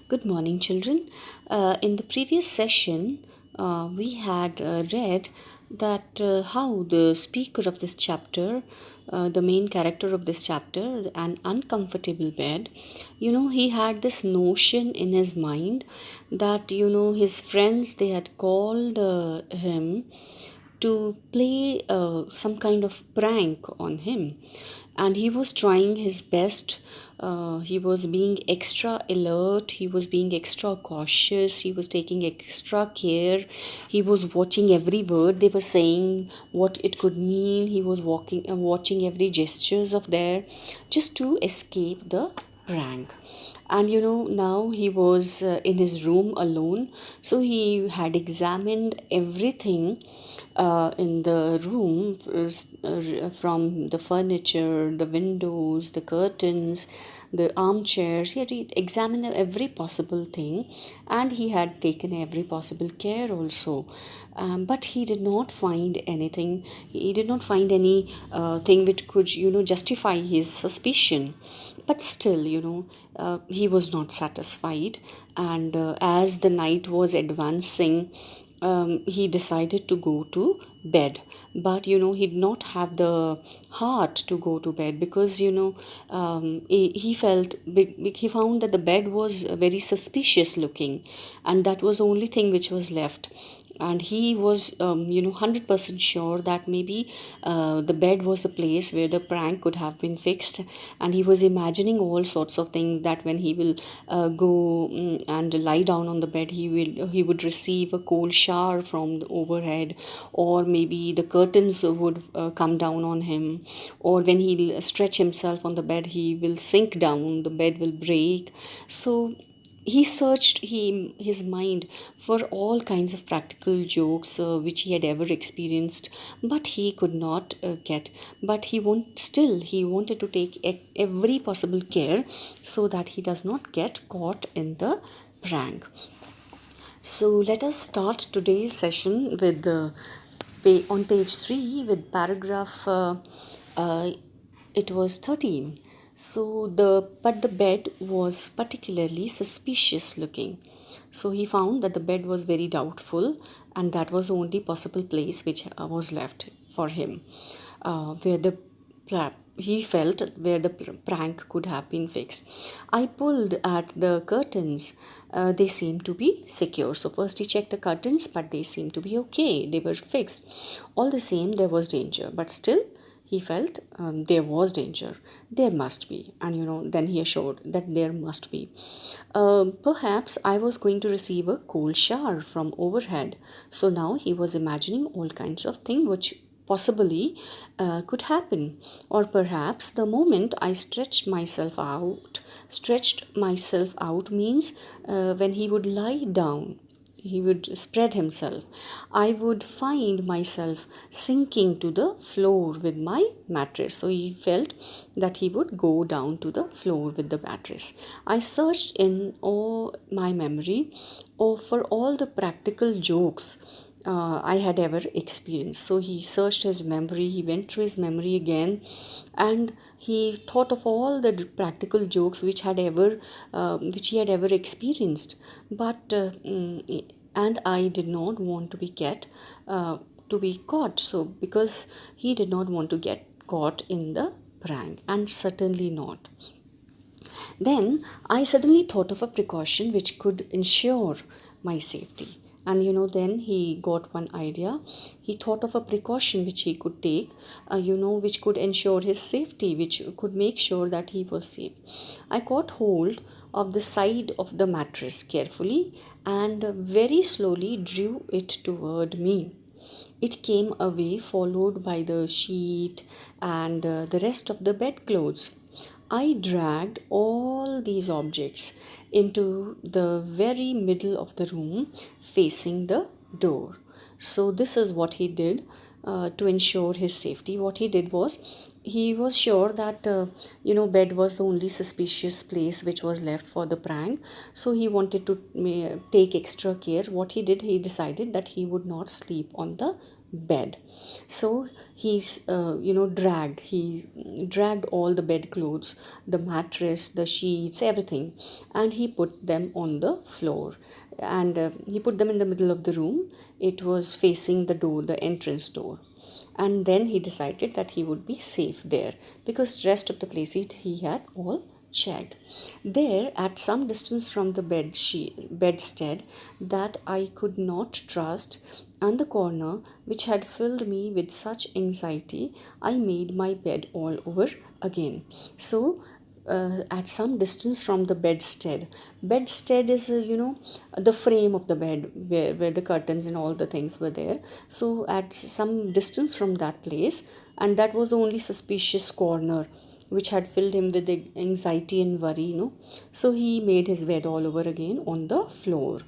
Good morning, children. In the previous session, we had read that how the speaker of this chapter, the main character of this chapter, an uncomfortable bed, he had this notion in his mind that, his friends, they had called him to play some kind of prank on him, and he was trying his best. He was being extra alert, he was being extra cautious, he was taking extra care, he was watching every word they were saying, what it could mean. He was watching every gestures of their, just to escape the prank. And now he was in his room alone, so he had examined everything in the room, from the furniture, the windows, the curtains, the armchairs. He had examined every possible thing, and he had taken every possible care also. But he did not find anything. He did not find any thing which could, justify his suspicion. But still, he was not satisfied. And as the night was advancing, he decided to go to bed. But he did not have the heart to go to bed, because he felt he found that the bed was very suspicious looking, and that was the only thing which was left. And he was 100% sure that maybe the bed was a place where the prank could have been fixed. And he was imagining all sorts of things, that when he will go and lie down on the bed, he would receive a cold shower from the overhead, or maybe the curtains would come down on him, or when he'll stretch himself on the bed, he will sink down, the bed will break. So he searched his mind for all kinds of practical jokes which he had ever experienced, but he could not get. But he wanted to take every possible care, so that he does not get caught in the prank. So let us start today's session with on page 3 with paragraph uh, it was 13. But the bed was particularly suspicious looking. So he found that the bed was very doubtful, and that was the only possible place which was left for him, where the he felt where the prank could have been fixed. I pulled at the curtains. They seemed to be secure. So first he checked the curtains, but they seemed to be okay. They were fixed. All the same, there was danger, but still he felt there was danger. There must be. And then he assured that there must be. Perhaps I was going to receive a cold shower from overhead. So now he was imagining all kinds of things which possibly could happen. Or perhaps the moment I stretched myself out means when he would lie down, he would spread himself, I would find myself sinking to the floor with my mattress. So he felt that he would go down to the floor with the mattress. I searched in all my memory for all the practical jokes I had ever experienced. So he searched his memory, he went through his memory again, and he thought of all the practical jokes which he had ever experienced. But and I did not want to be caught. So because he did not want to get caught in the prank, and certainly not. Then I suddenly thought of a precaution which could ensure my safety. And then he got one idea. He thought of a precaution which he could take, which could ensure his safety, which could make sure that he was safe. I caught hold of the side of the mattress carefully and very slowly drew it toward me. It came away, followed by the sheet and the rest of the bedclothes. I dragged all these objects into the very middle of the room facing the door. So, this is what he did to ensure his safety. What he did was, he was sure that bed was the only suspicious place which was left for the prank. So he wanted to take extra care. What he did, he decided that he would not sleep on the bed. So he dragged all the bedclothes, the mattress, the sheets, everything, and he put them on the floor, and he put them in the middle of the room. It was facing the door, the entrance door. And then he decided that he would be safe there, because the rest of the place he had all checked. There, at some distance from the bedstead that I could not trust, and the corner which had filled me with such anxiety, I made my bed all over again. So at some distance from the bedstead. Bedstead is, the frame of the bed, where the curtains and all the things were there. So at some distance from that place, and that was the only suspicious corner which had filled him with anxiety and worry. So he made his bed all over again on the floor.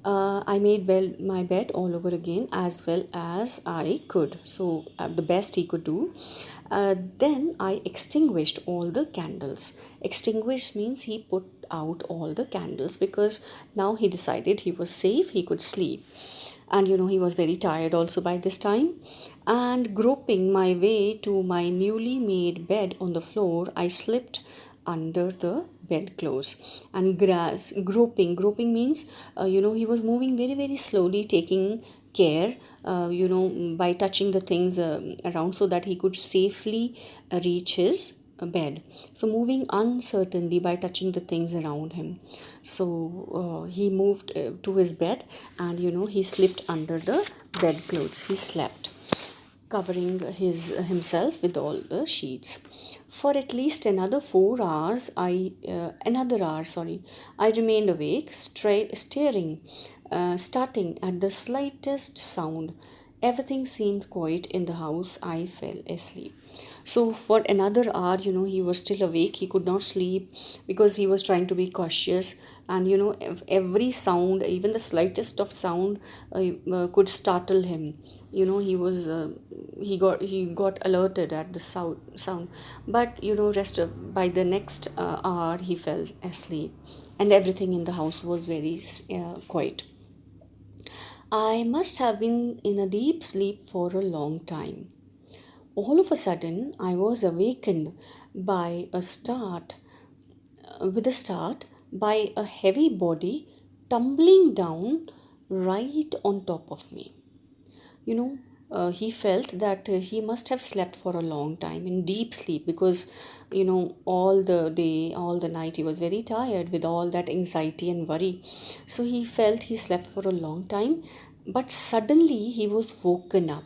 I made my bed all over again as well as I could. So, the best he could do. Then I extinguished all the candles. Extinguish means he put out all the candles, because now he decided he was safe, he could sleep. And he was very tired also by this time. And groping my way to my newly made bed on the floor, I slipped under the bedclothes and groping means he was moving very very slowly, taking care by touching the things around, so that he could safely reach his bed. So moving uncertainly by touching the things around him. So he moved to his bed, and he slipped under the bedclothes. He slept, covering himself with all the sheets. For at least another 4 hours, I remained awake, staring, starting at the slightest sound. Everything seemed quiet in the house. I fell asleep. So for another hour, he was still awake. He could not sleep because he was trying to be cautious, and every sound, even the slightest of sound, could startle him. He got alerted at the sound, but rest of by the next hour he fell asleep, and everything in the house was very quiet. I must have been in a deep sleep for a long time. All of a sudden, I was awakened by a start, with a start, by a heavy body tumbling down right on top of me. He felt that he must have slept for a long time in deep sleep, because all the day, all the night he was very tired with all that anxiety and worry. So he felt he slept for a long time, but suddenly he was woken up.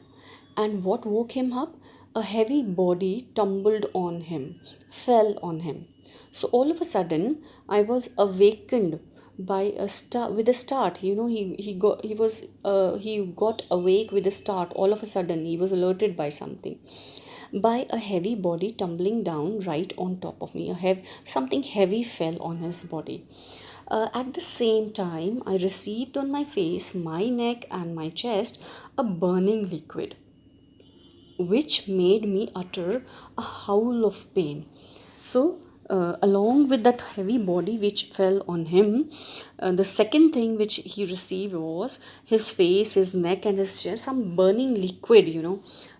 And what woke him up? A heavy body tumbled on him, fell on him. So all of a sudden, I was awakened by a start, with a start. He got awake with a start. All of a sudden, he was alerted by something, by a heavy body tumbling down right on top of me. Something heavy fell on his body. At the same time, I received on my face, my neck, and my chest a burning liquid, which made me utter a howl of pain. So, along with that heavy body which fell on him, the second thing which he received was his face, his neck, and his chest, some burning liquid,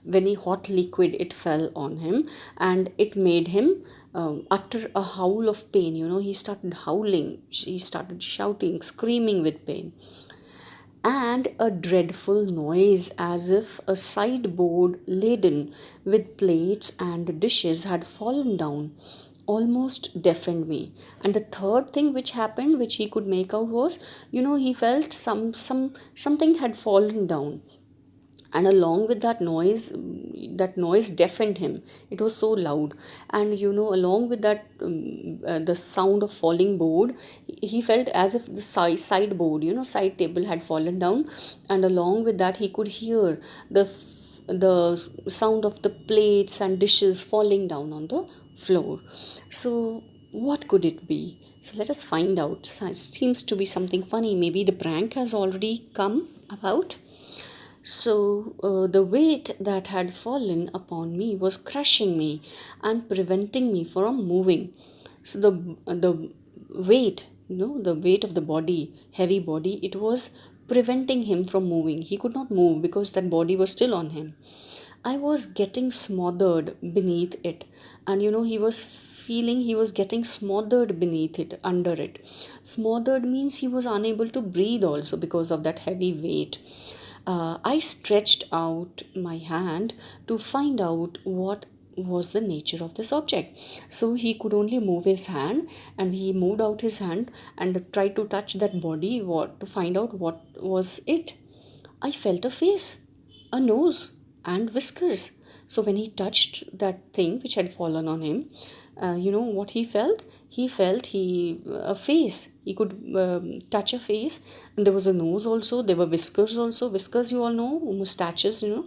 very hot liquid. It fell on him, and it made him utter a howl of pain. He started howling, he started shouting, screaming with pain, and a dreadful noise as if a sideboard laden with plates and dishes had fallen down almost deafened me. And the third thing which happened, which he could make out, was he felt something had fallen down, and along with that noise deafened him. It was so loud, and along with that, the sound of falling board, he felt as if the sideboard, side table, had fallen down, and along with that he could hear the sound of the plates and dishes falling down on the floor. So what could it be? So let us find out. So it seems to be something funny. Maybe the prank has already come about. So the weight that had fallen upon me was crushing me and preventing me from moving. So the weight, the weight of the body, heavy body, it was preventing him from moving. He could not move because that body was still on him. I was getting smothered beneath it, and he was feeling he was getting smothered beneath it, under it. Smothered means he was unable to breathe also because of that heavy weight. I stretched out my hand to find out what was the nature of this object. So he could only move his hand, and he moved out his hand and tried to touch that body, to find out what was it. I felt a face, a nose, and whiskers. So when he touched that thing which had fallen on him, you know what he felt? He felt a face. He could touch a face, and there was a nose also. There were whiskers also. Whiskers, you all know, mustaches, with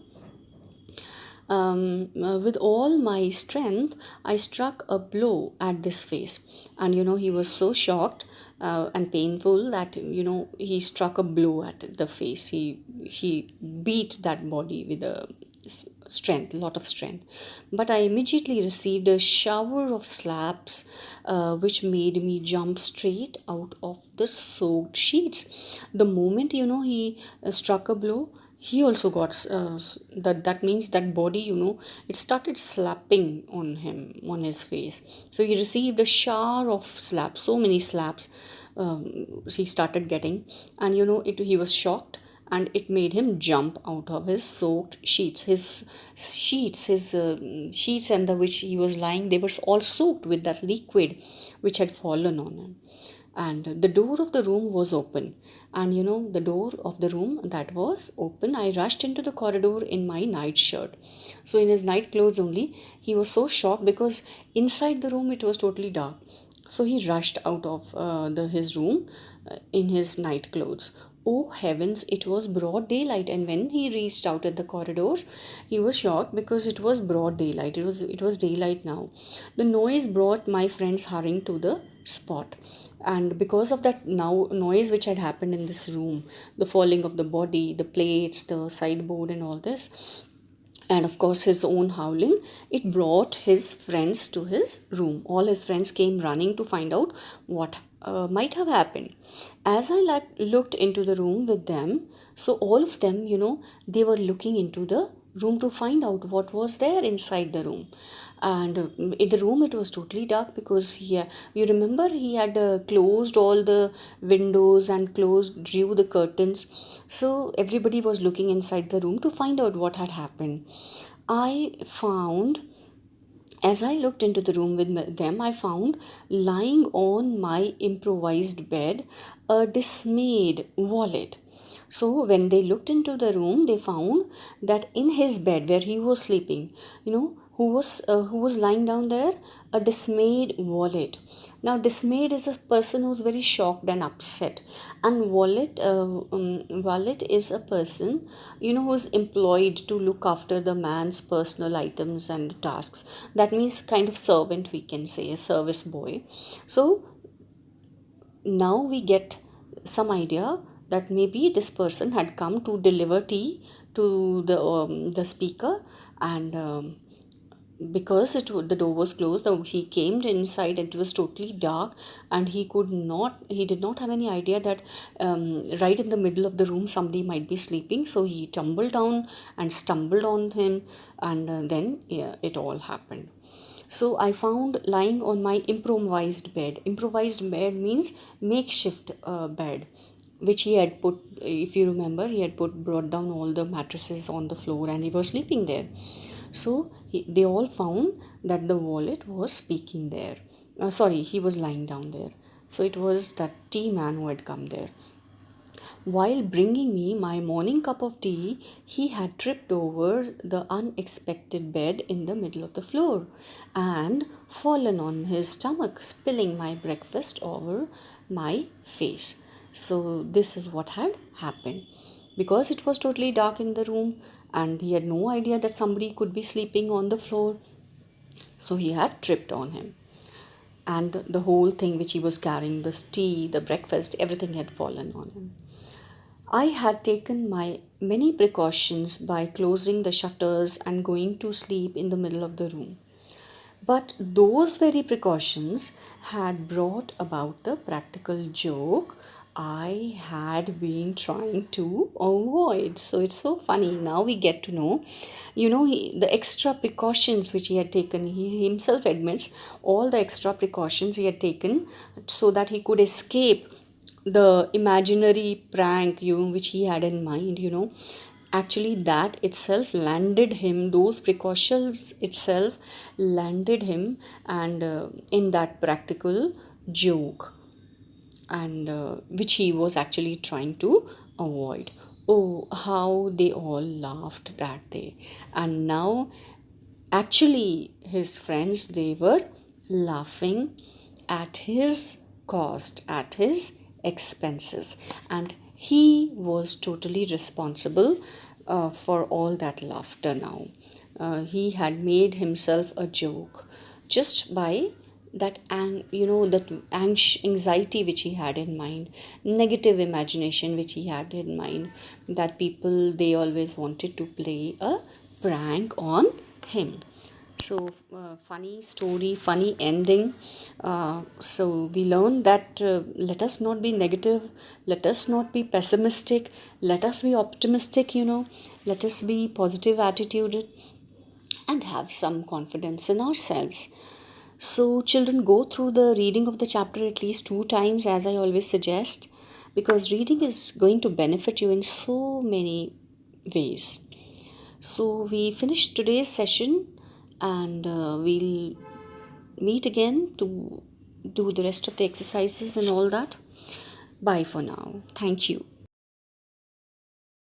all my strength, I struck a blow at this face. And he was so shocked and painful that he struck a blow at the face. He beat that body with a strength, lot of strength. But I immediately received a shower of slaps, which made me jump straight out of the soaked sheets. The moment he struck a blow, he also got that means that body, it started slapping on him, on his face. So he received a shower of slaps, so many slaps he started getting. And he was shocked, and it made him jump out of his soaked sheets. His sheets under which he was lying, they were all soaked with that liquid which had fallen on him. And the door of the room was open, and the door of the room that was open, I rushed into the corridor in my night shirt. So in his night clothes only. He was so shocked because inside the room it was totally dark. So he rushed out of his room in his night clothes. Oh heavens, it was broad daylight, and when he reached out at the corridors, he was shocked because it was broad daylight. It was daylight now. The noise brought my friends hurrying to the spot. And because of that now noise which had happened in this room, the falling of the body, the plates, the sideboard, and all this, and of course his own howling, it brought his friends to his room. All his friends came running to find out what might have happened. As I looked into the room with them, so all of them, they were looking into the room to find out what was there inside the room. And in the room it was totally dark because you remember he had closed all the windows and drew the curtains. So everybody was looking inside the room to find out what had happened. I found As I looked into the room with them, I found lying on my improvised bed a dismayed wallet. So when they looked into the room, they found that in his bed where he was sleeping, who was lying down there, a dismayed wallet. Now, dismayed is a person who's very shocked and upset, and wallet is a person who's employed to look after the man's personal items and tasks. That means kind of servant, we can say, a service boy. So now we get some idea that maybe this person had come to deliver tea to the speaker. And because the door was closed, he came inside and it was totally dark, and he did not have any idea that right in the middle of the room somebody might be sleeping. So he tumbled down and stumbled on him, and then it all happened. So I found lying on my improvised bed. Improvised bed means makeshift bed, which he had put, if you remember, brought down all the mattresses on the floor, and he was sleeping there. So they all found that the wallet was speaking there. He was lying down there. So it was that tea man who had come there. While bringing me my morning cup of tea, he had tripped over the unexpected bed in the middle of the floor and fallen on his stomach, spilling my breakfast over my face. So, this is what had happened. Because it was totally dark in the room and he had no idea that somebody could be sleeping on the floor, so he had tripped on him. And the whole thing which he was carrying, the tea, the breakfast, everything had fallen on him. I had taken my many precautions by closing the shutters and going to sleep in the middle of the room. But those very precautions had brought about the practical joke I had been trying to avoid. So it's so funny. Now we get to know, the extra precautions which he had taken. He himself admits all the extra precautions he had taken so that he could escape the imaginary prank, which he had in mind, actually that itself landed him, those precautions itself landed him, and in that practical joke, and which he was actually trying to avoid. Oh, how they all laughed that day. And now actually his friends, they were laughing at his cost, at his expenses, and he was totally responsible for all that laughter. Now he had made himself a joke just by that anxiety which he had in mind, negative imagination which he had in mind, that people, they always wanted to play a prank on him. So funny story, funny ending. So we learn that let us not be negative, let us not be pessimistic, let us be optimistic, let us be positive attitude and have some confidence in ourselves. So, children, go through the reading of the chapter at least 2 times, as I always suggest, because reading is going to benefit you in so many ways. So, we finished today's session, and we'll meet again to do the rest of the exercises and all that. Bye for now. Thank you.